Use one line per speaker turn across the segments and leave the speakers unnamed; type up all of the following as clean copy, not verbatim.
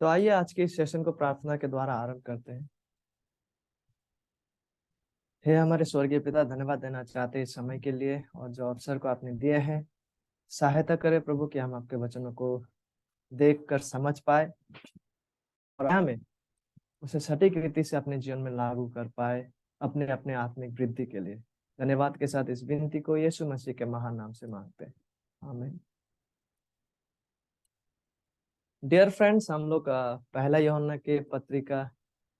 तो आइए आज के इस सेशन को प्रार्थना के द्वारा आरंभ करते हैं। हे हमारे स्वर्गीय पिता, धन्यवाद देना चाहते हैं इस समय के लिए और जो अवसर को आपने दिए हैं। सहायता करें प्रभु कि हम आपके वचनों को देख कर समझ पाए और हमें उसे सटीक रीति से अपने जीवन में लागू कर पाए, अपने अपने आत्मिक वृद्धि के लिए। धन्यवाद के साथ इस विनती को यीशु मसीह के महान नाम से मांगते हैं, आमीन। डियर फ्रेंड्स, हम लोग पहला यूहन्ना के पत्रिका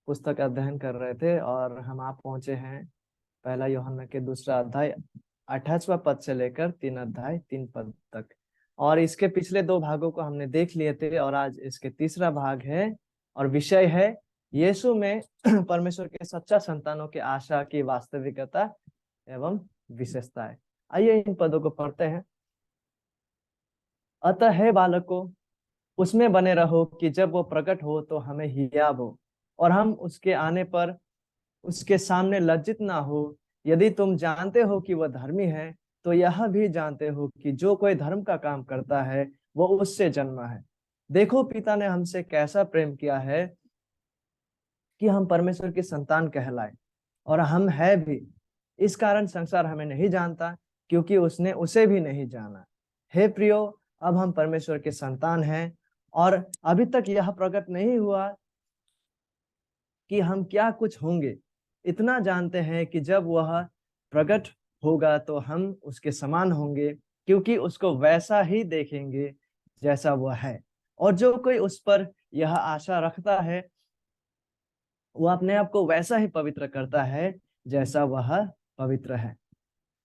पुस्तक अध्ययन कर रहे थे और हम आप पहुंचे हैं पहला यूहन्ना के दूसरा अध्याय 28वां पद से लेकर 3 तक। और इसके पिछले 2 भागों को हमने देख लिए थे और आज इसके तीसरा भाग है और विषय है यीशु में परमेश्वर के सच्चा संतानों की आशा की वास्तविकता एवं विशेषताएं। आइए इन पदों को पढ़ते हैं। अतः हे बालकों, उसमें बने रहो कि जब वो प्रकट हो तो हमें हियाव हो और हम उसके आने पर उसके सामने लज्जित ना हो। यदि तुम जानते हो कि वह धर्मी है तो यह भी जानते हो कि जो कोई धर्म का काम करता है वो उससे जन्मा है। देखो, पिता ने हमसे कैसा प्रेम किया है कि हम परमेश्वर की संतान कहलाए, और हम है भी। इस कारण संसार हमें नहीं जानता क्योंकि उसने उसे भी नहीं जाना। हे प्रियो, अब हम परमेश्वर के संतान हैं और अभी तक यह प्रकट नहीं हुआ कि हम क्या कुछ होंगे। इतना जानते हैं कि जब वह प्रकट होगा तो हम उसके समान होंगे, क्योंकि उसको वैसा ही देखेंगे जैसा वह है। और जो कोई उस पर यह आशा रखता है वह अपने आप को वैसा ही पवित्र करता है जैसा वह पवित्र है।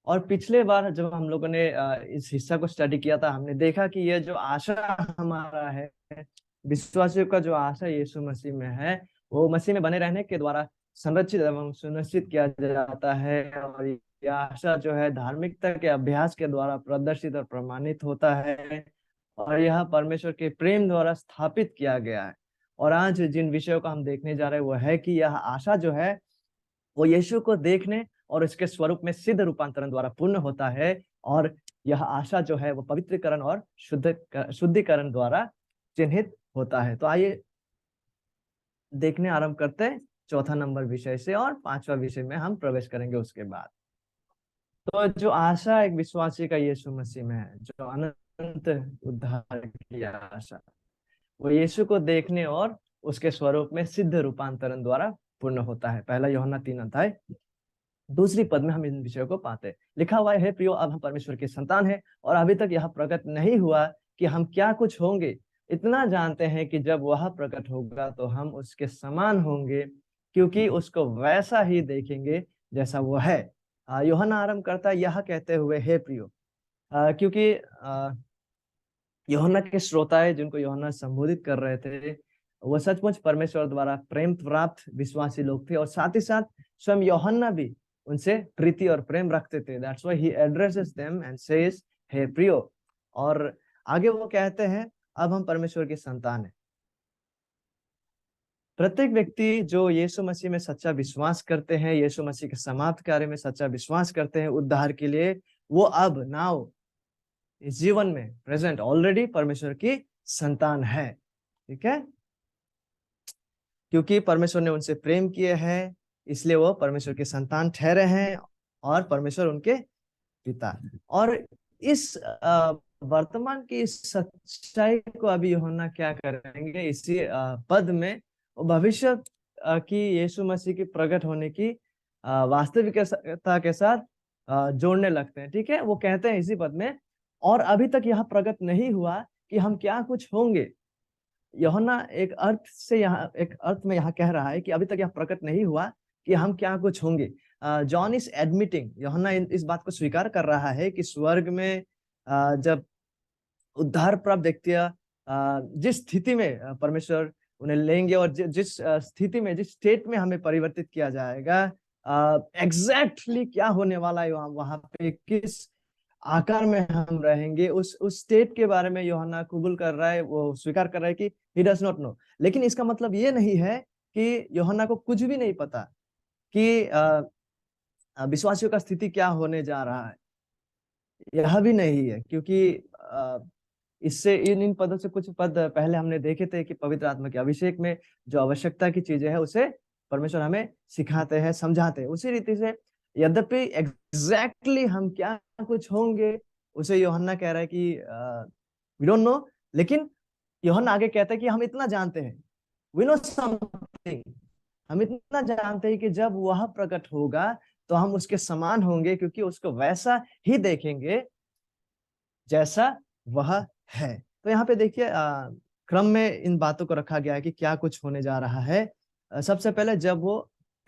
और पिछले बार जब हम लोगों ने इस हिस्सा को स्टडी किया था, हमने देखा कि यह जो आशा हमारा है, विश्वासियों का जो आशा यीशु मसीह में है, वो मसीह में बने रहने के द्वारा संरक्षित एवं सुनिश्चित किया जाता है। और यह आशा जो है धार्मिकता के अभ्यास के द्वारा प्रदर्शित और प्रमाणित होता है और यह परमेश्वर के प्रेम द्वारा स्थापित किया गया है। और आज जिन विषयों का हम देखने जा रहे हैं वो है कि यह आशा जो है वो यीशु को देखने और इसके स्वरूप में सिद्ध रूपांतरण द्वारा पूर्ण होता है। और यह आशा जो है वो पवित्रीकरण और शुद्धिकरण द्वारा चिन्हित होता है। तो आइए देखने आरंभ करते हैं चौथा नंबर विषय से और 5वां विषय में हम प्रवेश करेंगे उसके बाद। तो जो आशा एक विश्वासी का यीशु मसीह में है, जो अनंत उद्धार की आशा, वो यीशु को देखने और उसके स्वरूप में सिद्ध रूपांतरण द्वारा पूर्ण होता है। पहला यूहन्ना 3 अध्याय 2 पद में हम इन विषयों को पाते हैं। लिखा हुआ है, प्रियो, अब हम परमेश्वर के संतान हैं और अभी तक यह प्रकट नहीं हुआ कि हम क्या कुछ होंगे। इतना जानते हैं कि जब वह प्रकट होगा तो हम उसके समान होंगे, क्योंकि उसको वैसा ही देखेंगे जैसा वो है। यूहन्ना आरंभ करता है यह कहते हुए, हे प्रियो, क्योंकि यूहन्ना के श्रोताएं जिनको यूहन्ना संबोधित कर रहे थे वो सचमुच परमेश्वर द्वारा प्रेम प्राप्त विश्वासी लोग थे और साथ ही साथ स्वयं यूहन्ना भी उनसे प्रीति और प्रेम रखते थे। That's why he addresses them and says, हे प्रियो। और आगे वो कहते हैं, अब हम परमेश्वर की संतान हैं। प्रत्येक व्यक्ति जो यीशु मसीह में सच्चा विश्वास करते हैं, यीशु मसीह के समाप्त कार्य में सच्चा विश्वास करते हैं उद्धार के लिए, वो अब नाउ इस जीवन में प्रेजेंट ऑलरेडी परमेश्वर की संतान है। ठीक है, क्योंकि परमेश्वर ने उनसे प्रेम किए हैं इसलिए वो परमेश्वर के संतान ठहरे हैं और परमेश्वर उनके पिता। और इस वर्तमान की इस सच्चाई को अभी यूहन्ना क्या करेंगे, इसी पद में भविष्य की यीशु मसीह की प्रकट होने की वास्तविकता के साथ जोड़ने लगते हैं। ठीक है, वो कहते हैं इसी पद में, और अभी तक यह प्रकट नहीं हुआ कि हम क्या कुछ होंगे। यूहन्ना एक अर्थ में यहाँ कह रहा है कि अभी तक यह प्रकट नहीं हुआ कि हम क्या कुछ होंगे। जॉन इज एडमिटिंग, यूहन्ना इस बात को स्वीकार कर रहा है कि स्वर्ग में जब उद्धार प्राप्त व्यक्ति जिस स्थिति में परमेश्वर उन्हें लेंगे और जिस स्थिति में, जिस स्टेट में हमें परिवर्तित किया जाएगा, एग्जैक्टली क्या होने वाला है वहां पे, किस आकार में हम रहेंगे, उस स्टेट के बारे में यूहन्ना कबूल कर रहा है, वो स्वीकार कर रहा है कि ही डज नॉट नो। लेकिन इसका मतलब ये नहीं है कि यूहन्ना को कुछ भी नहीं पता कि विश्वासियों का स्थिति क्या होने जा रहा है। यह भी नहीं है, क्योंकि इससे इन इन पदों से कुछ पद पहले हमने देखे थे कि पवित्र आत्मा के अभिषेक में जो आवश्यकता की चीजें है उसे परमेश्वर हमें सिखाते हैं, समझाते हैं। उसी रीति से यद्यपि एग्जैक्टली हम क्या कुछ होंगे उसे यूहन्ना कह रहा है कि वी डोंट नो, लेकिन यूहन्ना आगे कहता है कि हम इतना जानते हैं, वी नो समथिंग, हम इतना जानते हैं कि जब वह प्रकट होगा तो हम उसके समान होंगे, क्योंकि उसको वैसा ही देखेंगे जैसा वह है। तो यहाँ पे देखिए क्रम में इन बातों को रखा गया है कि क्या कुछ होने जा रहा है। सबसे पहले जब वो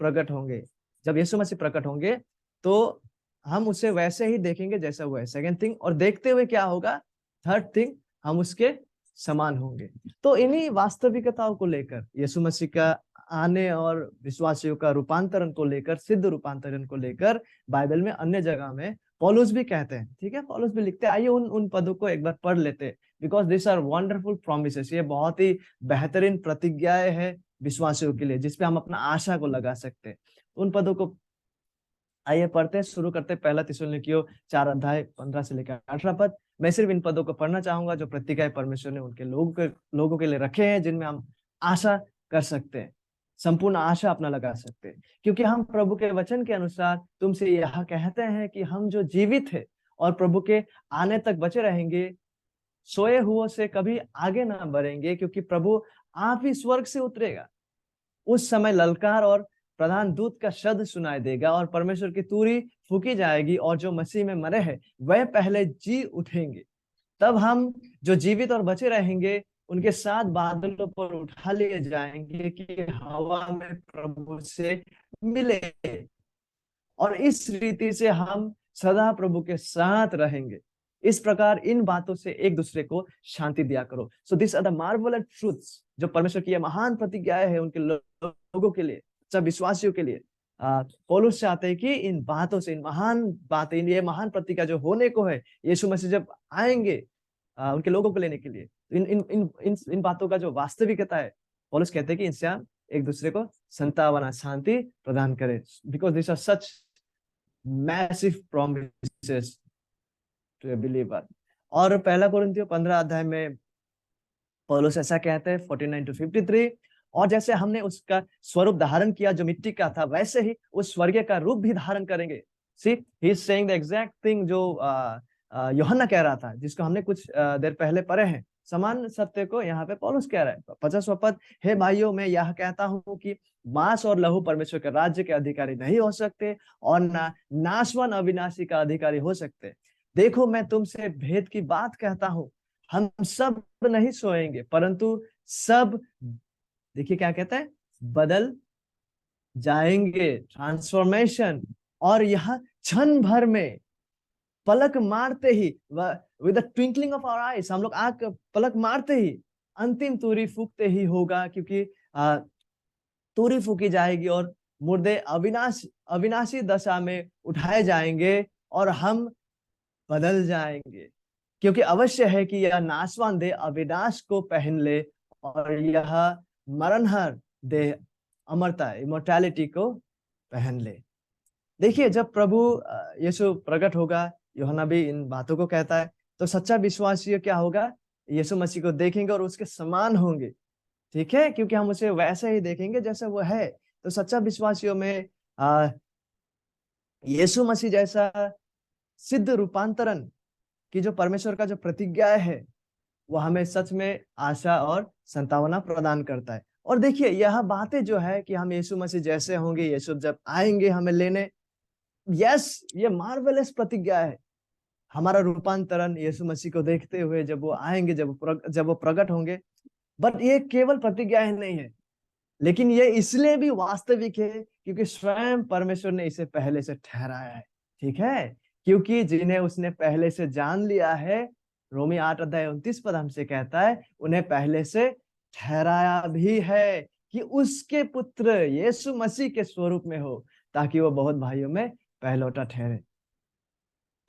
प्रकट होंगे, जब यीशु मसीह प्रकट होंगे तो हम उसे वैसे ही देखेंगे जैसा वो है। सेकंड थिंग, और देखते हुए क्या होगा, थर्ड थिंग, हम उसके समान होंगे। तो इन्हीं वास्तविकताओं को लेकर यीशु मसीह का आने और विश्वासियों का रूपांतरण को लेकर, सिद्ध रूपांतरण को लेकर बाइबल में अन्य जगह में पौलुस भी कहते हैं। ठीक है, पौलुस भी लिखते हैं। आइए उन उन पदों को एक बार पढ़ लेते हैं, because this are wonderful promises. ये बहुत ही बेहतरीन प्रतिज्ञाएं हैं विश्वासियों के लिए, जिसपे हम अपना आशा को लगा सकते हैं। उन पदों को आइए पढ़ते हैं। शुरू करते हैं पहला थिस्सलुनीकियों 4 अध्याय 15 से लेकर 18 पद। मैं सिर्फ इन पदों को पढ़ना चाहूंगा जो प्रतिज्ञाएं परमेश्वर ने उनके लोगों के लिए रखे हैं, जिनमें हम आशा कर सकते हैं, संपूर्ण आशा अपना लगा सकते हैं। क्योंकि हम प्रभु के वचन के अनुसार तुमसे यह कहते हैं कि हम जो जीवित है और प्रभु के आने तक बचे रहेंगे, सोए हुओं से कभी आगे ना बढ़ेंगे, क्योंकि प्रभु आप ही स्वर्ग से उतरेगा। उस समय ललकार और प्रधान दूत का शब्द सुनाई देगा और परमेश्वर की तुरही फूकी जाएगी, और जो मसीह में मरे हैं वह पहले जी उठेंगे। तब हम जो जीवित और बचे रहेंगे उनके साथ बादलों पर उठा लिए जाएंगे कि हवा में प्रभु से मिले, और इस रीति से हम सदा प्रभु के साथ रहेंगे। इस प्रकार इन बातों से एक दूसरे को शांति दिया करो। So this are the marvellous truths, जो परमेश्वर की ये महान प्रतिज्ञाएं है उनके लोगों के लिए, सब विश्वासियों के लिए। पौलुस चाहते हैं कि इन बातों से, इन महान बातें, ये महान प्रतिज्ञा जो होने को है, यीशु मसीह जब आएंगे उनके लोगों को लेने के लिए, इन इन इन इन इन बातों का जो वास्तविकता है, पौलुस कहते हैं कि इनसे हम एक दूसरे को संतावना, शांति प्रदान करें, because this are such massive promises to a believer. और पहला कोरिन्थियों 15 अध्याय में पौलुस ऐसा कहते हैं 49 to 53, और जैसे हमने उसका स्वरूप धारण किया जो मिट्टी का था, वैसे ही उस स्वर्गीय का रूप भी धारण करेंगे। See he is saying the exact thing जो यूहन्ना कह रहा था, जिसको हमने कुछ देर पहले पढ़े हैं। समान सत्य को यहाँ पे पौलुस कह रहा है। 50वां पद, हे भाइयों मैं यह कहता हूँ कि मांस और लहू परमेश्वर के राज्य के अधिकारी नहीं हो सकते, और ना नाशवान अविनाशी का अधिकारी हो सकते। देखो मैं तुमसे भेद की बात कहता हूँ, हम सब नहीं सोएंगे, परंतु सब, देखिए क्या कहता है, बदल जाएंगे, ट्रांसफॉर्मेशन। और यह क्षण भर में, पलक मारते ही, with the twinkling of our eyes, हम लोग आंख पलक मारते ही अंतिम तुरही फूकते ही होगा, क्योंकि तुरही फूकी जाएगी और मुर्दे अविनाशी दशा में उठाए जाएंगे और हम बदल जाएंगे। क्योंकि अवश्य है कि यह नाशवान देह अविनाश को पहन ले और यह मरणहर देह अमरता, इमोर्टैलिटी को पहन ले। देखिए जब प्रभु यीशु प्रकट होगा, यूहन्ना भी इन बातों को कहता है, तो सच्चा विश्वासी क्या होगा, यीशु मसीह को देखेंगे और उसके समान होंगे। ठीक है, क्योंकि हम उसे वैसे ही देखेंगे जैसा वो है। तो सच्चा विश्वासियों में यीशु मसीह जैसा सिद्ध रूपांतरण की जो परमेश्वर का जो प्रतिज्ञा है, वो हमें सच में आशा और संतावना प्रदान करता है। और देखिए यह बातें जो है कि हम यीशु मसीह जैसे होंगे, यीशु जब आएंगे हमें लेने, यस ये मार्वेलस प्रतिज्ञा है। हमारा रूपांतरण यीशु मसीह को देखते हुए जब वो आएंगे, जब वो प्रकट होंगे। बट ये केवल प्रतिज्ञा ही नहीं है, लेकिन ये इसलिए भी वास्तविक है क्योंकि स्वयं परमेश्वर ने इसे पहले से ठहराया है। ठीक है, क्योंकि जिन्हें उसने पहले से जान लिया है, रोमी 8 अध्याय 29 पद हमसे कहता है, उन्हें पहले से ठहराया भी है कि उसके पुत्र यीशु मसीह के स्वरूप में हो, ताकि वो बहुत भाइयों में पहलौठा ठहरे।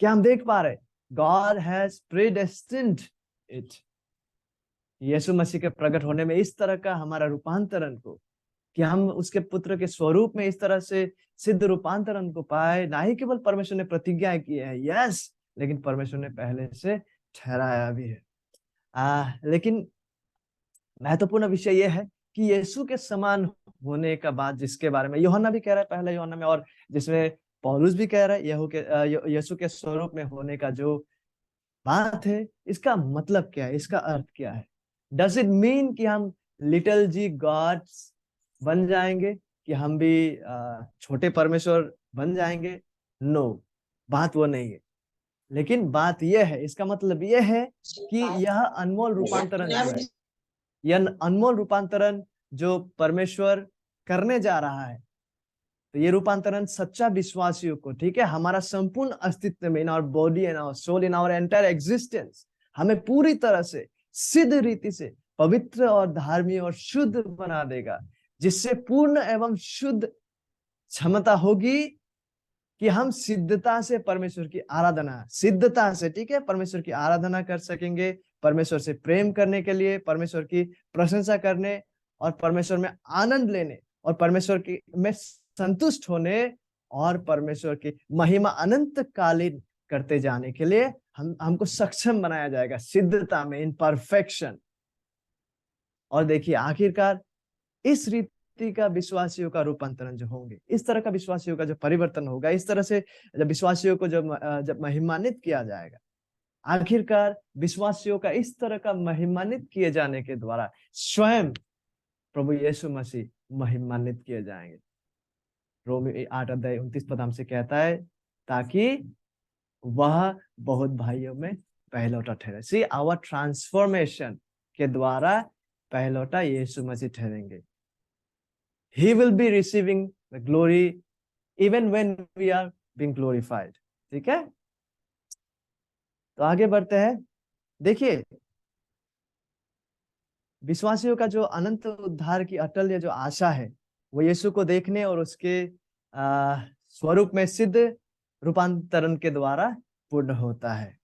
क्या हम देख पा रहे, गॉड हैज प्रीडेस्टिन्ड इट, यीशु मसीह के प्रकट होने में इस तरह का हमारा रूपांतरण को, कि हम उसके पुत्र के स्वरूप में इस तरह से सिद्ध रूपांतरण को पाए। ना ही केवल परमेश्वर ने प्रतिज्ञा की है, यस, लेकिन परमेश्वर ने पहले से ठहराया भी है। लेकिन महत्वपूर्ण विषय यह है कि यीशु के समान होने का बाद, जिसके बारे में यूहन्ना भी कह रहा है पहला यूहन्ना में, और जिसमें पौलुस भी कह रहा है, यीशु के स्वरूप में होने का जो बात है, इसका मतलब क्या है, इसका अर्थ क्या है? डज इट मीन कि हम लिटिल जी गॉड्स बन जाएंगे, कि हम भी छोटे परमेश्वर बन जाएंगे? नो, बात वो नहीं है। लेकिन बात यह है, इसका मतलब यह है कि यह अनमोल रूपांतरण जो है, यह अनमोल रूपांतरण जो परमेश्वर करने जा रहा है, तो ये रूपांतरण सच्चा विश्वासियों को, ठीक है, हमारा संपूर्ण अस्तित्व में, in our body and our soul, in our entire existence, हमें पूरी तरह से सिद्ध रीति से पवित्र और धार्मिक और शुद्ध बना देगा, जिससे पूर्ण एवं शुद्ध क्षमता होगी कि हम सिद्धता से परमेश्वर की आराधना, सिद्धता से, ठीक है, परमेश्वर की आराधना कर सकेंगे, परमेश्वर से प्रेम करने के लिए, परमेश्वर की प्रशंसा करने और परमेश्वर में आनंद लेने और परमेश्वर की में संतुष्ट होने और परमेश्वर की महिमा अनंत कालीन करते जाने के लिए हमको सक्षम बनाया जाएगा, सिद्धता में, इन परफेक्शन। और देखिए, आखिरकार इस रीति का विश्वासियों का रूपांतरण जो होंगे, इस तरह का विश्वासियों का जो परिवर्तन होगा, इस तरह से जब विश्वासियों को जब महिमान्वित किया जाएगा, आखिरकार विश्वासियों का इस तरह का महिमान्वित किए जाने के द्वारा स्वयं प्रभु यीशु मसीह महिमान्वित किए जाएंगे। रोमी 8:29 हमसे कहता है, ताकि वह बहुत भाइयों में पहलौठा ठहरे। सी, आवर ट्रांसफॉर्मेशन के द्वारा पहलौठा यीशु मसीह ठहरेंगे। He will be receiving the glory even when we are being glorified. ठीक है, तो आगे बढ़ते हैं। देखिए, विश्वासियों का जो अनंत उद्धार की अटल जो आशा है, वो यीशु को देखने और उसके स्वरूप में सिद्ध रूपांतरण के द्वारा पूर्ण होता है।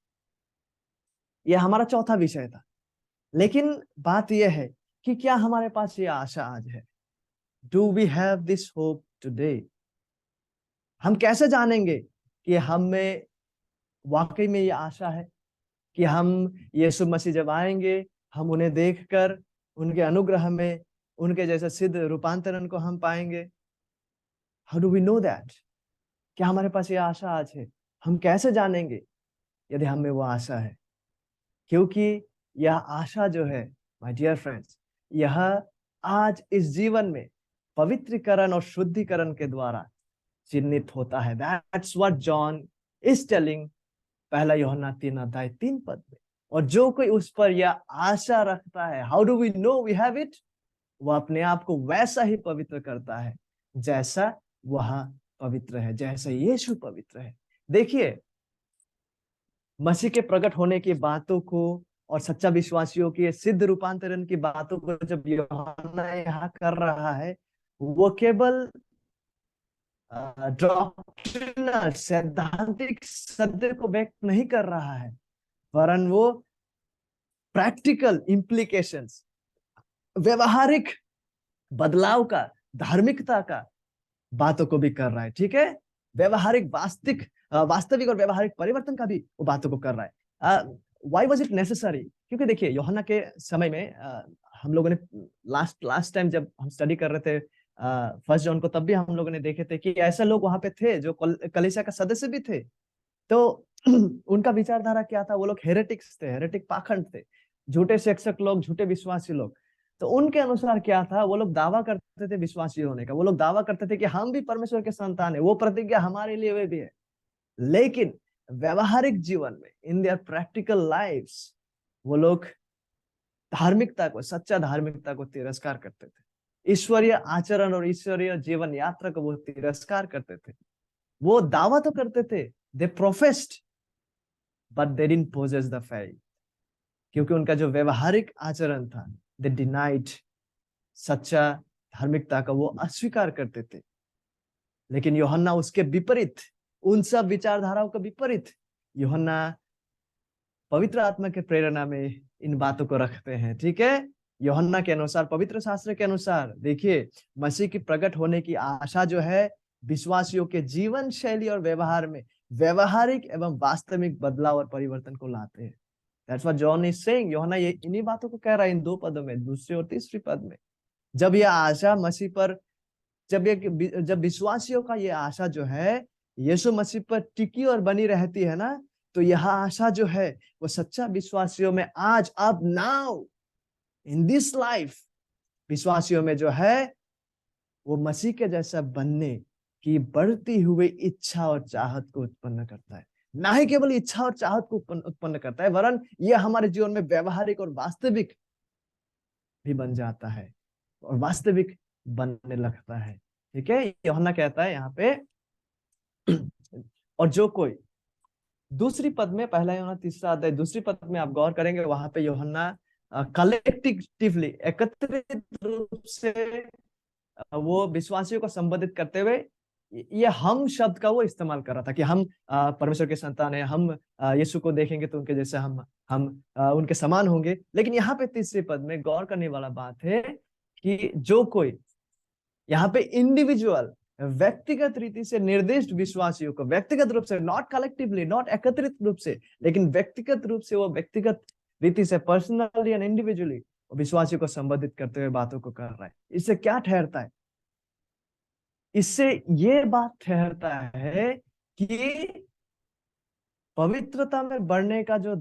यह हमारा चौथा विषय था। लेकिन बात यह है कि क्या हमारे पास ये आशा आज है? Do we have this hope today? हम कैसे जानेंगे कि हम में वाकई में ये आशा है कि हम यीशु मसीह जब आएंगे, हम उन्हें देखकर उनके अनुग्रह में उनके जैसा सिद्ध रूपांतरण को हम पाएंगे? How do we know that? क्या हमारे पास ये आशा आज है? हम कैसे जानेंगे यदि हमें वो आशा है? क्योंकि यह आशा जो है, माय डियर फ्रेंड्स, यह आज इस जीवन में पवित्रीकरण और शुद्धिकरण के द्वारा चिन्हित होता है। That's what John is telling, पहला यूहन्ना 3:3 में। और जो कोई उस पर यह आशा रखता है, how do we know we have it? वह अपने आप को वैसा ही पवित्र करता है जैसा वह पवित्र है, जैसा यीशु पवित्र है। देखिए, मसीह के प्रकट होने की बातों को और सच्चा विश्वासियों के सिद्ध रूपांतरण की बातों को जब यूहन्ना यहाँ कर रहा है, वो केवल डॉक्ट्रिनल, सैद्धांतिक सत्य को व्यक्त नहीं कर रहा है, वरन वो प्रैक्टिकल इम्प्लीकेशंस, व्यवहारिक बदलाव का, धार्मिकता का बातों को भी कर रहा है। ठीक है, व्यवहारिक वास्तविक और व्यवहारिक परिवर्तन का भी वो बातों को कर रहा है। Why was it necessary? क्योंकि देखिए, यूहन्ना के समय में हम लोगों ने लास्ट टाइम जब हम स्टडी कर रहे थे फर्स्ट जॉन को, तब भी हम लोगों ने देखे थे कि ऐसे लोग वहां पे थे जो कलीसिया का सदस्य भी थे। तो उनका विचारधारा क्या था? वो लोग हेरेटिक्स थे, हेरेटिक पाखंड थे, झूठे शिक्षक लोग, झूठे विश्वासी लोग। तो उनके अनुसार क्या था? वो लोग दावा करते थे विश्वासी होने का, वो लोग दावा करते थे कि हम भी परमेश्वर के संतान है, वो प्रतिज्ञा हमारे लिए वे भी है। लेकिन व्यवहारिक जीवन में, इन देयर प्रैक्टिकल लाइफ्स, वो लोग धार्मिकता को, सच्चा धार्मिकता को तिरस्कार करते थे। ईश्वरीय आचरण और ईश्वरीय जीवन यात्रा को वो तिरस्कार करते थे। वो दावा तो करते थे, they professed, but they didn't possess the faith, क्योंकि उनका जो व्यवहारिक आचरण था, दे डिनाइड, सच्चा धार्मिकता का वो अस्वीकार करते थे। लेकिन यूहन्ना उसके विपरीत, उन सब विचारधाराओं के विपरीत, यूहन्ना पवित्र आत्मा के प्रेरणा में इन बातों को रखते हैं। ठीक है, यूहन्ना के अनुसार, पवित्र शास्त्र के अनुसार, देखिए, मसीह की प्रकट होने की आशा जो है, विश्वासियों के जीवन शैली और व्यवहार में व्यवहारिक एवं वास्तविक बदलाव और परिवर्तन को लाते हैं। That's what John is saying. यूहन्ना ये इन्हीं बातों को कह रहा है इन दो पदों में, दूसरी और तीसरी पद में। जब यह आशा मसीह पर, जब विश्वासियों का ये आशा जो है यीशु मसीह पर टिकी और बनी रहती है ना, तो यह आशा जो है वो सच्चा विश्वासियों में आज, अब, नाउ, इन दिस लाइफ, विश्वासियों में जो है वो मसीह के जैसा बनने की बढ़ती हुई इच्छा और चाहत को उत्पन्न करता है। ना ही केवल इच्छा और चाहत को उत्पन्न करता है, वरन यह हमारे जीवन में व्यवहारिक और वास्तविक भी बन जाता है और वास्तविक बनने लगता है। ठीक है, यूहन्ना कहता है यहाँ पे और जो कोई, दूसरी पद में, पहला यूहन्ना तीसरा अध्याय दूसरी पद में आप गौर करेंगे, वहां पे यूहन्ना कलेक्टिवली, एकत्रित रूप से वो विश्वासियों को संबोधित करते हुए ये हम शब्द का वो इस्तेमाल कर रहा था कि हम परमेश्वर के संतान है, हम यीशु को देखेंगे तो उनके जैसे हम उनके समान होंगे। लेकिन यहाँ पे तीसरे पद में गौर करने वाला बात है कि जो कोई, यहाँ पे इंडिविजुअल, व्यक्तिगत रीति से निर्दिष्ट विश्वासियों को, व्यक्तिगत रूप से, नॉट कलेक्टिवली, नॉट एकत्रित रूप से, लेकिन व्यक्तिगत रूप से, वो व्यक्तिगत रीति से, पर्सनली एंड इंडिविजुअली विश्वासियों को संबोधित करते हुए बातों को कर रहा है। इससे क्या ठहरता है? इससे ये बात ठहरता है कि पवित्रता में बढ़ने का जो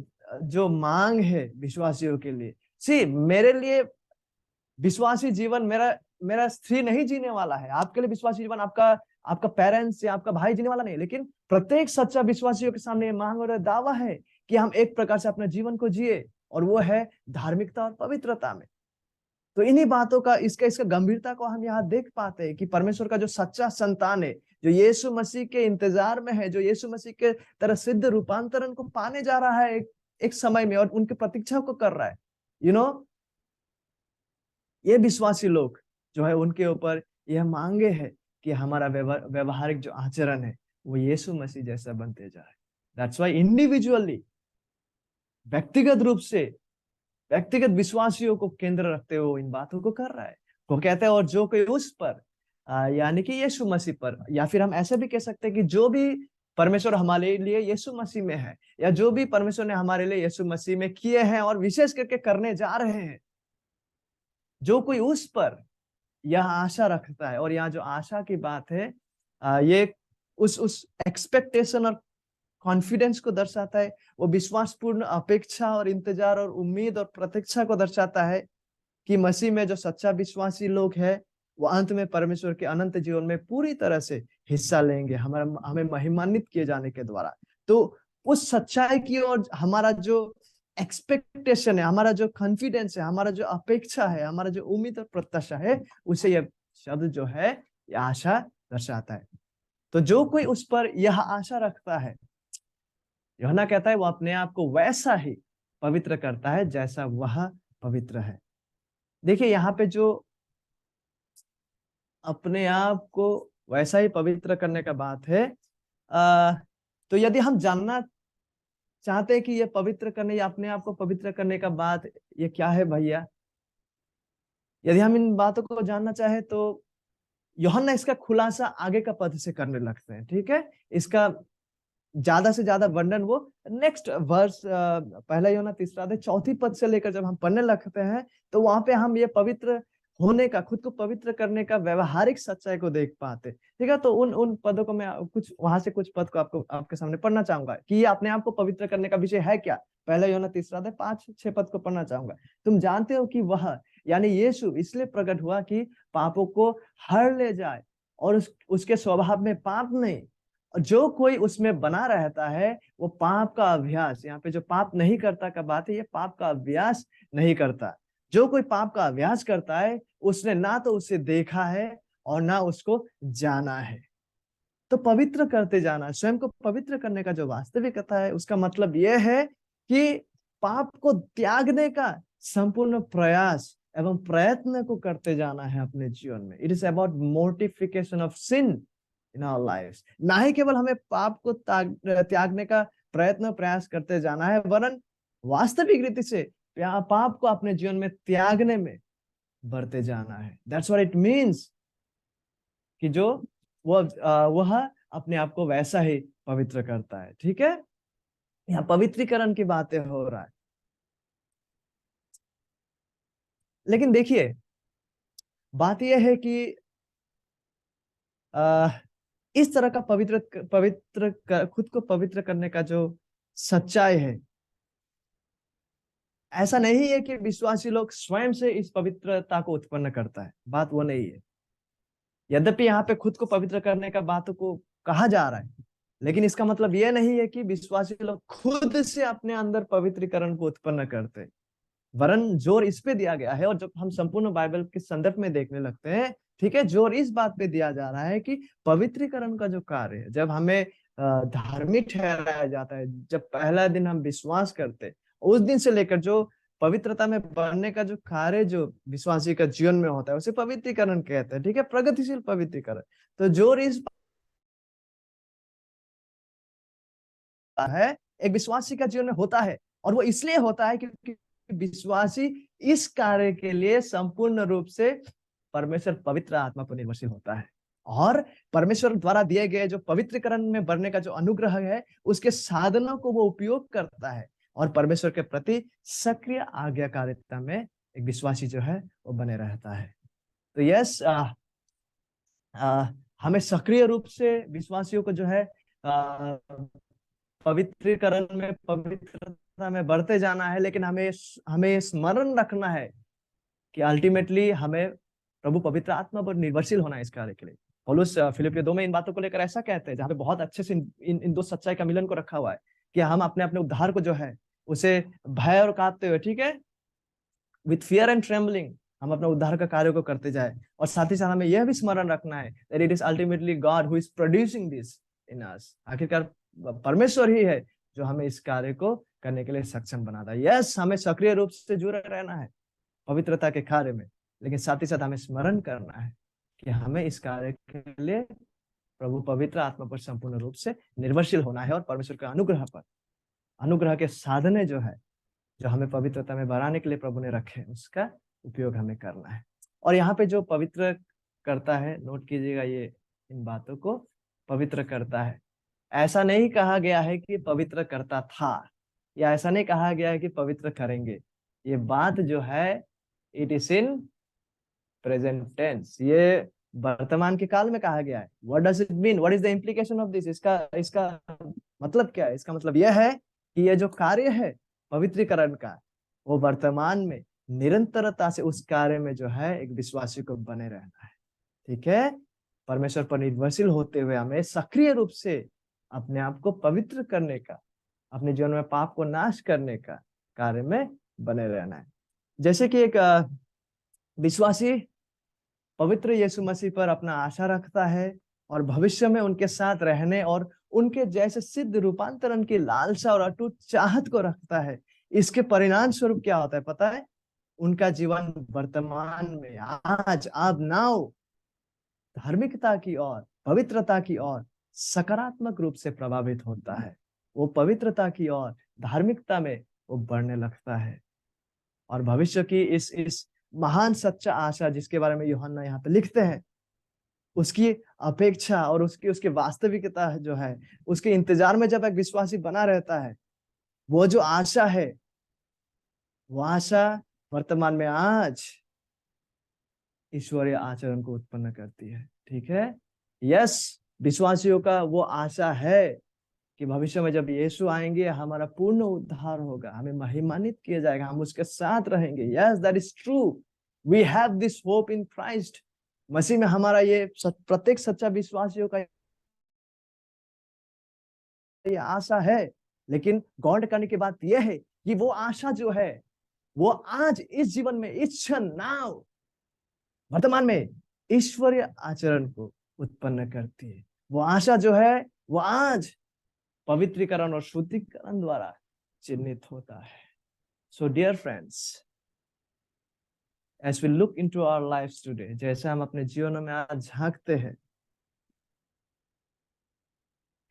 जो मांग है विश्वासियों के लिए। सी, मेरे लिए विश्वासी जीवन मेरा मेरा स्त्री नहीं जीने वाला है, आपके लिए विश्वासी जीवन आपका आपका पेरेंट्स या आपका भाई जीने वाला नहीं, लेकिन प्रत्येक सच्चा विश्वासियों के सामने ये मांग और दावा है कि हम एक प्रकार से अपने जीवन को जिए, और वो है धार्मिकता और पवित्रता में। तो इन्हीं बातों का, इसका इसका गंभीरता को हम यहाँ देख पाते हैं कि परमेश्वर का जो सच्चा संतान है, जो यीशु मसीह के इंतजार में है, जो यीशु मसीह के तरह सिद्ध रूपांतरण को पाने जा रहा है एक समय में, और उनकी प्रतीक्षा को कर रहा है। यू नो, ये विश्वासी लोग जो है उनके ऊपर यह मांगे है कि हमारा व्यवहारिक जो आचरण है वो यीशु मसीह जैसा बनते जाए। दैट्स व्हाई इंडिविजुअली, व्यक्तिगत रूप से, व्यक्तिगत विश्वासियों को केंद्र रखते हुए इन बातों को कर रहा है। वो कहते हैं और जो कोई उस पर, यानी कि यीशु मसीह पर, या फिर हम ऐसे भी कह सकते हैं कि जो भी परमेश्वर हमारे लिए यीशु मसीह में है, या जो भी परमेश्वर ने हमारे लिए यीशु मसीह में किए हैं और विशेष करके करने जा रहे हैं, जो कोई उस पर यह आशा रखता है। और यहाँ जो आशा की बात है, ये उस एक्सपेक्टेशन और कॉन्फिडेंस को दर्शाता है। वो विश्वासपूर्ण अपेक्षा और इंतजार और उम्मीद और प्रतीक्षा को दर्शाता है कि मसीह में जो सच्चा विश्वासी लोग हैं वो अंत में परमेश्वर के अनंत जीवन में पूरी तरह से हिस्सा लेंगे, हमें महिमान्वित किए जाने के द्वारा। तो उस सच्चाई की ओर हमारा जो एक्सपेक्टेशन है, हमारा जो कॉन्फिडेंस है, हमारा जो अपेक्षा है, हमारा जो उम्मीद और प्रत्याशा है, उसे यह शब्द जो है, यह आशा दर्शाता है। तो जो कोई उस पर यह आशा रखता है, यूहन्ना कहता है, वो अपने आप को वैसा ही पवित्र करता है जैसा वह पवित्र है। देखिए यहाँ पे जो अपने आप को वैसा ही पवित्र करने का बात है, तो यदि हम जानना चाहते हैं कि ये पवित्र करने या अपने आप को पवित्र करने का बात ये क्या है भैया, यदि हम इन बातों को जानना चाहे तो यूहन्ना इसका खुलासा आगे का पद से करने लगते हैं। ठीक है, इसका ज्यादा से ज्यादा वर्णन वो नेक्स्ट वर्स, पहला यूहन्ना तीसरा अध्याय चौथी पद से लेकर जब हम पढ़ने लगते हैं, तो वहां पे हम ये पवित्र होने का, खुद को पवित्र करने का व्यवहारिक सच्चाई को देख पाते। ठीक है, तो उन उन पदों को मैं कुछ वहां से कुछ पद को आपके सामने पढ़ना चाहूंगा कि ये अपने आप को पवित्र करने का विषय है क्या। पहला यूहन्ना तीसरा अध्याय 5-6 पद को पढ़ना चाहूंगा। तुम जानते हो कि वह, यानी यीशु, इसलिए प्रकट हुआ कि पापों को हर ले जाए, और उसके स्वभाव में पाप नहीं, और जो कोई उसमें बना रहता है वो पाप का अभ्यास, यहाँ पे जो पाप नहीं करता का बात है, ये पाप का अभ्यास नहीं करता। जो कोई पाप का अभ्यास करता है उसने ना तो उसे देखा है और ना उसको जाना है। तो पवित्र करते जाना, स्वयं को पवित्र करने का जो वास्तविकता है, उसका मतलब यह है कि पाप को त्यागने का संपूर्ण प्रयास एवं प्रयत्न को करते जाना है अपने जीवन में। It is about mortification of sin in our lives. ना ही केवल हमें पाप को त्यागने का प्रयत्न प्रयास करते जाना है, वरन वास्तविक रीति से पाप को अपने जीवन में त्यागने में बढ़ते जाना है। दैट्स व्हाट इट मीन्स कि जो वह अपने आप को वैसा ही पवित्र करता है। ठीक है, यहाँ पवित्रीकरण की बातें हो रहा है। लेकिन देखिए, बात यह है कि आ, इस तरह का खुद को पवित्र करने का जो सच्चाई है, ऐसा नहीं है कि विश्वासी लोग स्वयं से इस पवित्रता को उत्पन्न करता है, बात वो नहीं है। यद्यपि यहाँ पे खुद को पवित्र करने का बात को कहा जा रहा है, लेकिन इसका मतलब यह नहीं है कि विश्वासी लोग खुद से अपने अंदर पवित्रीकरण को उत्पन्न करते, वरन जोर इस पे दिया गया है। और जब हम संपूर्ण बाइबल के संदर्भ में देखने लगते हैं, ठीक है, जोर इस बात पे दिया जा रहा है कि पवित्रीकरण का जो कार्य है, जब हमें धार्मिक ठहराया जाता है, जब पहला दिन हम विश्वास करते, उस दिन से लेकर जो पवित्रता में बढ़ने का जो कार्य जो विश्वासी का जीवन में होता है, उसे पवित्रीकरण कहते हैं, ठीक है, प्रगतिशील पवित्रीकरण। तो जोर इस है, एक विश्वासी का जीवन में होता है, और वो इसलिए होता है क्योंकि विश्वासी इस कार्य के लिए संपूर्ण रूप से परमेश्वर पवित्र आत्मा पर निर्भरशील होता है, और परमेश्वर द्वारा दिए गए जो पवित्रीकरण में बढ़ने का जो अनुग्रह है, उसके साधनों को वो उपयोग करता है, और परमेश्वर के प्रति सक्रिय आज्ञाकारिता में एक विश्वासी जो है वो बने रहता है। तो यस, हमें सक्रिय रूप से विश्वासियों को जो है पवित्रता में बढ़ते जाना है, लेकिन हमें हमें स्मरण रखना है कि अल्टीमेटली हमें प्रभु पवित्र आत्मा पर निर्भरशील होना है इस कार्य के लिए। पौलुस फिलिपियो 2 में इन बातों को लेकर ऐसा कहते हैं, जहाँ पे बहुत अच्छे से इन दो सच्चाई का मिलन को रखा हुआ है कि हम अपने अपने उद्धार को जो है उसे भय और कांपते हुए, ठीक है, विथ फियर एंड ट्रेम्बलिंग, हम अपने उद्धार का कार्य को करते जाए, और साथ ही साथ हमें यह भी स्मरण रखना है that it is ultimately God who is producing this in us. आखिरकार परमेश्वर ही है जो हमें इस कार्य को करने के लिए सक्षम बनाता है। यस, हमें सक्रिय रूप से जुड़े रहना है पवित्रता के कार्य में, लेकिन साथ ही साथ हमें स्मरण करना है कि हमें इस कार्य के लिए प्रभु पवित्र आत्मा पर संपूर्ण रूप से निर्भरशील होना है, और परमेश्वर के अनुग्रह पर, अनुग्रह के साधने जो है, जो हमें पवित्रता में बढ़ाने के लिए प्रभु ने रखे, उसका उपयोग हमें करना है। और यहाँ पे जो पवित्र करता है, नोट कीजिएगा ये इन बातों को, पवित्र करता है, ऐसा नहीं कहा गया है कि पवित्र करता था, या ऐसा नहीं कहा गया है कि पवित्र करेंगे। ये बात जो है, it is in present tense, ये वर्तमान के काल में कहा गया है। What does it mean, what is the implication of this, इसका इसका मतलब क्या है? इसका मतलब यह है कि ये जो कार्य है पवित्रीकरण का, वो वर्तमान में निरंतरता से उस कार्य में जो है एक विश्वासी को बने रहना है, ठीक है। परमेश्वर पर निर्भरशील होते हुए हमें सक्रिय रूप से अपने आप को पवित्र करने का, अपने जीवन में पाप को नाश करने का कार्य में बने रहना है। जैसे कि एक विश्वासी पवित्र यीशु मसीह पर अपना आशा रखता है, और भविष्य में उनके साथ रहने और उनके जैसे सिद्ध रूपांतरण की लालसा और अटूट चाहत को रखता है, इसके परिणाम स्वरूप क्या होता है पता है? उनका जीवन वर्तमान में, आज, अब, नाउ, धार्मिकता की ओर, पवित्रता की ओर सकारात्मक रूप से प्रभावित होता है। वो पवित्रता की ओर, धार्मिकता में वो बढ़ने लगता है, और भविष्य की इस महान सच्चा आशा जिसके बारे में यूहन्ना यहाँ पे लिखते हैं, उसकी अपेक्षा और उसकी उसकी वास्तविकता जो है, उसके इंतजार में जब एक विश्वासी बना रहता है, वो जो आशा है, वो आशा वर्तमान में आज ईश्वरीय आचरण को उत्पन्न करती है, ठीक है। यस, विश्वासियों का वो आशा है कि भविष्य में जब यीशु आएंगे, हमारा पूर्ण उद्धार होगा, हमें महिमान्वित किया जाएगा, हम उसके साथ रहेंगे। Yes, that is true, we have this hope in Christ. मसीह में हमारा ये प्रत्येक सच्चा विश्वासियों का ये आशा है। लेकिन गौर करने की बात यह है कि वो आशा जो है, वो आज इस जीवन में, इस क्षण, नाउ, वर्तमान में ईश्वरीय आचरण को उत्पन्न करती है। वो आशा जो है, वो आज पवित्रीकरण और शुद्धिकरण द्वारा चिन्हित होता है। So dear friends, as we look into our lives today, जैसे हम अपने जीवन में आज झांकते हैं,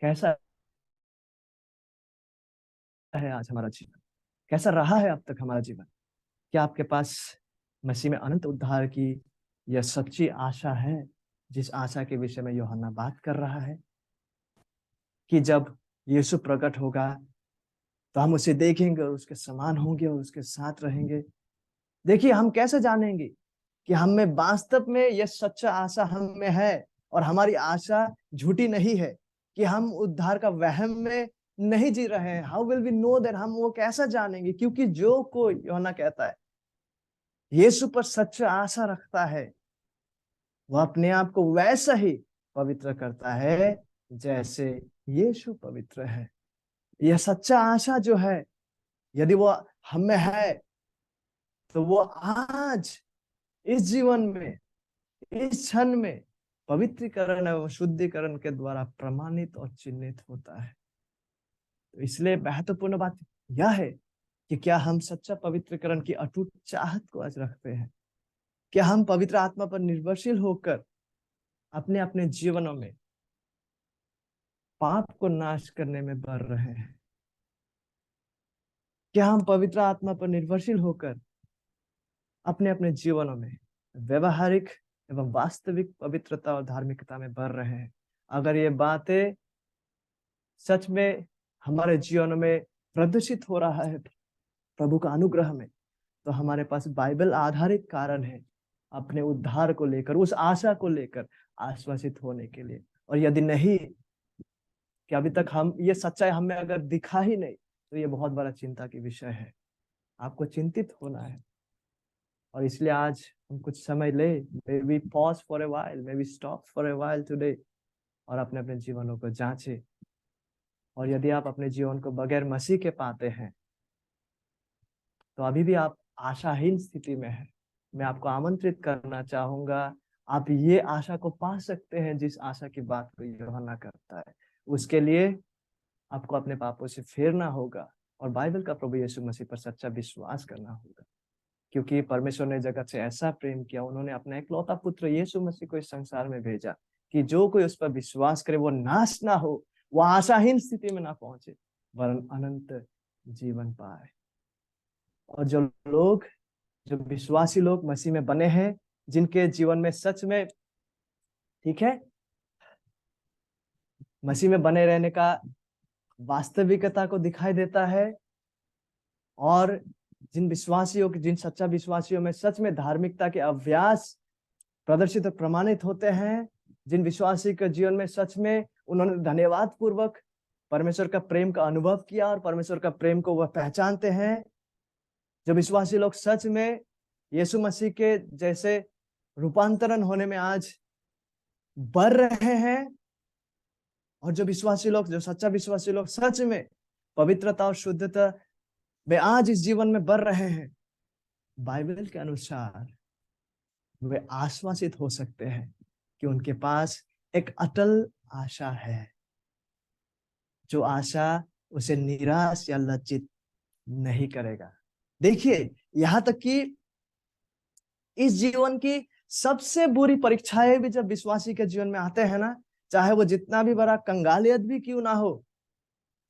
कैसा है आज हमारा जीवन, कैसा रहा है अब तक हमारा जीवन? क्या आपके पास मसीह में अनंत उद्धार की यह सच्ची आशा है, जिस आशा के विषय में यूहन्ना बात कर रहा है, कि जब यीशु प्रकट होगा तो हम उसे देखेंगे और उसके समान होंगे और उसके साथ रहेंगे? देखिए, हम कैसे जानेंगे कि हम में वास्तव में यह सच्चा आशा हम में है और हमारी आशा झूठी नहीं है, कि हम उद्धार का वहम में नहीं जी रहे हैं? How will we know that? हम वो कैसा जानेंगे? क्योंकि जो कोई, यूहन्ना कहता है, यीशु पर सच्चा आशा रखता है, वह अपने आप को वैसा ही पवित्र करता है जैसे यीशु पवित्र है। यह सच्चा आशा जो है, यदि वो हम में है, तो वो आज इस जीवन में, इस क्षण में पवित्रीकरण एवं शुद्धिकरण के द्वारा प्रमाणित और चिन्हित होता है। तो इसलिए महत्वपूर्ण बात यह है कि क्या हम सच्चा पवित्रीकरण की अटूट चाहत को आज रखते हैं? क्या हम पवित्र आत्मा पर निर्भरशील होकर अपने अपने जीवनों में पाप को नाश करने में बढ़ रहे हैं? क्या हम पवित्र आत्मा पर निर्भरशील होकर अपने अपने जीवनों में व्यवहारिक एवं वास्तविक पवित्रता और धार्मिकता में बढ़ रहे हैं? अगर ये बातें सच में हमारे जीवन में प्रदर्शित हो रहा है प्रभु का अनुग्रह में, तो हमारे पास बाइबल आधारित कारण है अपने उद्धार को लेकर, उस आशा को लेकर आश्वासित होने के लिए। और यदि नहीं, कि अभी तक हम ये सच्चाई हमें अगर दिखा ही नहीं, तो ये बहुत बड़ा चिंता की विषय है। आपको चिंतित होना है। और इसलिए आज हम कुछ समय ले, may we pause for a while, may we stop for a while today, और अपने अपने जीवनों को जांचे। और यदि आप अपने जीवन को बगैर मसीह के पाते हैं, तो अभी भी आप आशाहीन स्थिति में हैं। मैं आपको आमंत्रित करना चाहूंगा, आप ये आशा को पा सकते हैं जिस आशा की बात को यूहन्ना करता है। उसके लिए आपको अपने पापों से फेरना होगा और बाइबल का प्रभु यीशु मसीह पर सच्चा विश्वास करना होगा। क्योंकि परमेश्वर ने जगत से ऐसा प्रेम किया, उन्होंने अपना इकलौता पुत्र यीशु मसीह को इस संसार में भेजा, कि जो कोई उस पर विश्वास करे वो नाश ना हो, वो आशाहीन स्थिति में ना पहुंचे, वरन अनंत जीवन पाए। और जो विश्वासी लोग मसीह में बने हैं, जिनके जीवन में सच में, ठीक है, मसीह में बने रहने का वास्तविकता को दिखाई देता है, और जिन सच्चा विश्वासियों में सच में धार्मिकता के अभ्यास प्रदर्शित और प्रमाणित होते हैं, जिन विश्वासी के जीवन में सच में उन्होंने धन्यवाद पूर्वक परमेश्वर का प्रेम का अनुभव किया और परमेश्वर का प्रेम को वह पहचानते हैं, जो विश्वासी लोग सच में यीशु मसीह के जैसे रूपांतरण होने में आज बढ़ रहे हैं, और जो सच्चा विश्वासी लोग सच में पवित्रता और शुद्धता में आज इस जीवन में बढ़ रहे हैं, बाइबल के अनुसार वे आश्वासित हो सकते हैं कि उनके पास एक अटल आशा है, जो आशा उसे निराश या लज्जित नहीं करेगा। देखिए, यहां तक कि इस जीवन की सबसे बुरी परीक्षाएं भी जब विश्वासी के जीवन में आते हैं ना, चाहे वो जितना भी बड़ा कंगालियत भी क्यों ना हो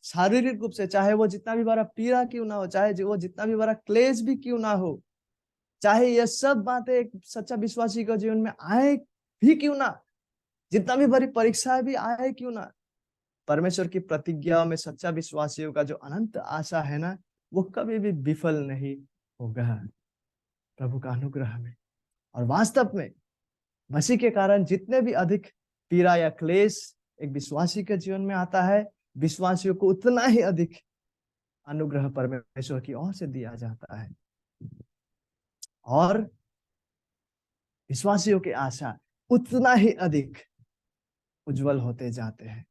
शारीरिक रूप से, चाहे वो जितना भी बड़ा पीड़ा क्यों ना हो, चाहे वो जितना भी बड़ा क्लेश भी क्यों ना हो, चाहे ये सब बातें एक सच्चा विश्वासी के जीवन में आए भी क्यों ना, जितना भी बड़ी परीक्षाएं भी आए क्यों ना, परमेश्वर की प्रतिज्ञाओं में सच्चा विश्वासियों का जो अनंत आशा है ना, वो कभी भी विफल नहीं होगा प्रभु का अनुग्रह में। और वास्तव में मसीह के कारण जितने भी अधिक पीड़ा या क्लेश एक विश्वासी के जीवन में आता है, विश्वासियों को उतना ही अधिक अनुग्रह परमेश्वर की ओर से दिया जाता है, और विश्वासियों की आशा उतना ही अधिक उज्जवल होते जाते हैं।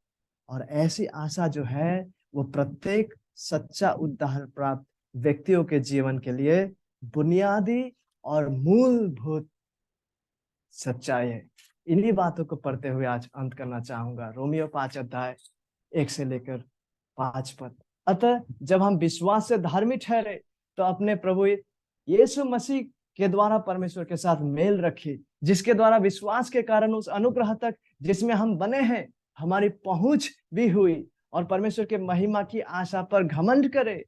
और ऐसी आशा जो है, वो प्रत्येक सच्चा उद्धार प्राप्त व्यक्तियों के जीवन के लिए बुनियादी और मूलभूत सच्चाई है। इन्हीं बातों को पढ़ते हुए आज अंत करना चाहूंगा। रोमियो 5 अध्याय 1 से लेकर 5 पद। अतः जब हम विश्वास से धार्मिक ठहरे, तो अपने प्रभु यीशु मसीह के द्वारा परमेश्वर के साथ मेल रखी, जिसके द्वारा विश्वास के कारण उस अनुग्रह तक जिसमें हम बने हैं हमारी पहुंच भी हुई, और परमेश्वर के महिमा की आशा पर घमंड करे।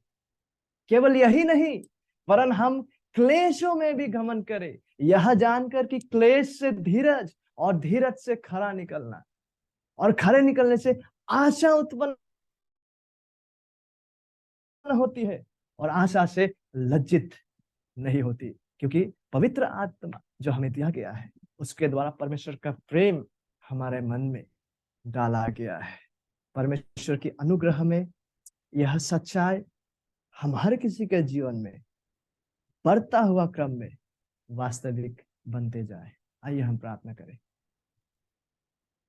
केवल यही नहीं, वरन हम क्लेशों में भी घमंड करें, यह जानकर कि क्लेश से धीरज, और धीरज से खरा निकलना, और खरे निकलने से आशा उत्पन्न होती है, और आशा से लज्जित नहीं होती। क्योंकि पवित्र आत्मा जो हमें दिया गया है उसके द्वारा परमेश्वर का प्रेम हमारे मन में डाला गया है। परमेश्वर की अनुग्रह में यह सच्चाई हम हर किसी के जीवन में बढ़ता हुआ क्रम में वास्तविक बनते जाए। आइए हम प्रार्थना करें।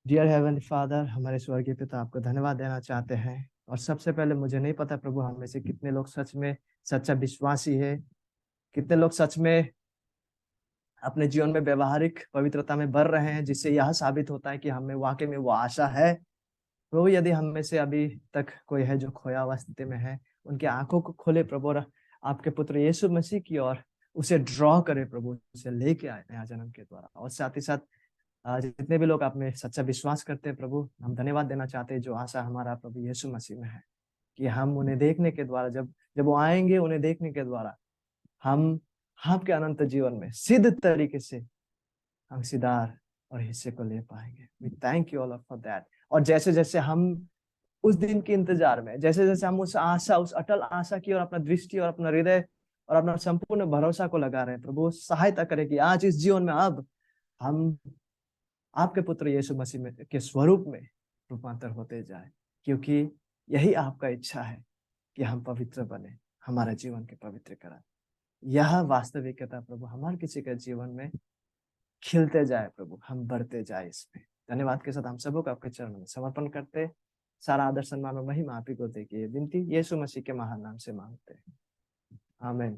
डियर हेवनली फादर, हमारे स्वर्गीय पिता, आपको धन्यवाद देना चाहते हैं। और सबसे पहले मुझे नहीं पता प्रभु हम में से कितने लोग सच में सच्चा विश्वासी है, कितने लोग सच में अपने जीवन में व्यवहारिक पवित्रता में बढ़ रहे हैं, जिससे यह साबित होता है कि हमें वाकई में वो आशा है। प्रभु यदि हम में से अभी तक कोई है जो खोया हुआ स्थिति में है, उनकी आंखों को खोले प्रभु, और आपके पुत्र यीशु मसीह की ओर उसे ड्रॉ करे प्रभु, उसे लेके आए नया जन्म के द्वारा। और साथ ही साथ जितने भी लोग आप में सच्चा विश्वास करते हैं प्रभु, हम धन्यवाद देना चाहते हैं जो आशा हमारा प्रभु यीशु मसीह में है, कि हम उन्हें देखने के द्वारा, जब जब वो आएंगे, उन्हें देखने के द्वारा हम आपके अनंत जीवन में सिद्ध तरीके से अंशीदार और हिस्से को ले पाएंगे। We thank you all for that. और जैसे जैसे हम उस दिन के इंतजार में, जैसे जैसे हम उस आशा, उस अटल आशा की और अपना दृष्टि और अपना हृदय और अपना संपूर्ण भरोसा को लगा रहे हैं, प्रभु सहायता करे कि आज इस जीवन में अब हम आपके पुत्र यीशु मसीह में के स्वरूप में रूपांतर होते जाए, क्योंकि यही आपका इच्छा है कि हम पवित्र बने, हमारा जीवन के पवित्र करें। यह वास्तविकता प्रभु हमारे किसी के जीवन में खिलते जाए प्रभु, हम बढ़ते जाए इसमें। धन्यवाद के साथ हम सबों को आपके चरणों में समर्पण करते, सारा आदर सम्मान और महिमा आप ही को देके विनती यीशु मसीह के महान नाम से मांगते हैं, आमीन।